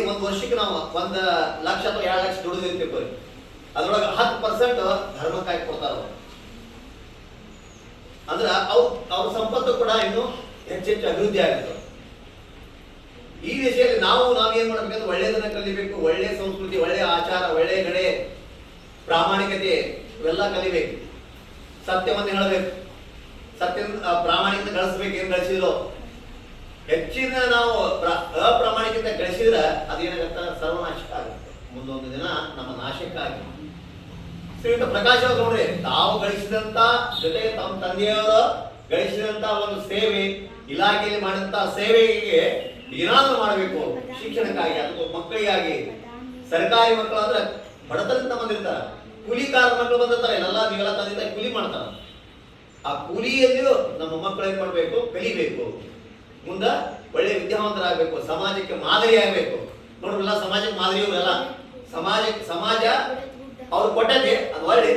ಒಂದು ವರ್ಷಕ್ಕೆ ನಾವು 1 ಲಕ್ಷ ಅಥವಾ 2 ಲಕ್ಷ ದುಡಿದಿರ್ತೀವಿ, ಅದ್ರೊಳಗೆ 10% ಧರ್ಮಕ್ಕಾಗಿ ಕೊಡ್ತಾರ. ಅಂದ್ರೆ ಅವ್ರ ಸಂಪತ್ತು ಕೂಡ ಇನ್ನು ಹೆಚ್ಚೆಚ್ಚು ಅಭಿವೃದ್ಧಿ ಆಗುತ್ತೆ. ಈ ದಿಶೆಯಲ್ಲಿ ನಾವೇನ್ ಮಾಡ್ಬೇಕಂದ್ರೆ ಒಳ್ಳೆಯದನ್ನ ಕಲಿಬೇಕು, ಒಳ್ಳೆ ಸಂಸ್ಕೃತಿ, ಒಳ್ಳೆ ಆಚಾರ, ಒಳ್ಳೆ ನಡೆ, ಪ್ರಾಮಾಣಿಕತೆ ಇವೆಲ್ಲ ಕಲಿಬೇಕು. ಸತ್ಯವನ್ನು ಹೇಳಬೇಕು, ಸತ್ಯ ಪ್ರಾಮಾಣಿಕತೆ ಗಳಿಸ್ಬೇಕು. ಏನ್ ಗಳಿಸಿದ್ರು ಹೆಚ್ಚಿನ ನಾವು ಅಪ್ರಾಮಾಣಿಕತೆ ಗಳಿಸಿದ್ರೆ ಅದೇನಾಗತ್ತ ಸರ್ವನಾಶಕ ಆಗುತ್ತೆ. ಮುಂದೊಂದು ದಿನ ನಮ್ಮ ನಾಶಕ್ಕಾಗಿ ಶ್ರೀಯುತ ಪ್ರಕಾಶ್ ಅವರು ನೋಡ್ರಿ, ತಾವು ಗಳಿಸಿದಂತ ಜೊತೆಗೆ ತಮ್ಮ ತಂದೆಯವರು ಗಳಿಸಿದಂತ ಒಂದು ಸೇವೆ, ಇಲಾಖೆಯಲ್ಲಿ ಮಾಡಿದಂತ ಸೇವೆಗೆ ಏನಾದ್ರೂ ಮಾಡಬೇಕು ಶಿಕ್ಷಣಕ್ಕಾಗಿ ಅಥವಾ ಮಕ್ಕಳಿಗಾಗಿ. ಸರ್ಕಾರಿ ಮಕ್ಕಳು ಅಂದ್ರೆ ಬಡತನದಿಂದ ಬಂದಿರ್ತಾರ, ಕೂಲಿಕಾರ ಮಕ್ಕಳು ಬಂದಿರ್ತಾರೆ, ನೀವೆಲ್ಲ ತಂದೆ ಕೂಲಿ ಮಾಡ್ತಾರ. ಆ ಕೂಲಿಯಲ್ಲಿಯೂ ನಮ್ಮ ಮಕ್ಕಳು ಏನ್ ಮಾಡ್ಬೇಕು, ಕಲಿಬೇಕು, ಮುಂದ ಒಳ್ಳೆ ವಿದ್ಯಾವಂತರಾಗಬೇಕು, ಸಮಾಜಕ್ಕೆ ಮಾದರಿ ಆಗಬೇಕು. ನೋಡ್ರಲ್ಲ, ಸಮಾಜಕ್ಕೆ ಮಾದರಿ ಇವರೆಲ್ಲ. ಸಮಾಜ ಅವ್ರು ಕೊಟ್ಟದೆ ಅದು ಒಳ್ಳೆ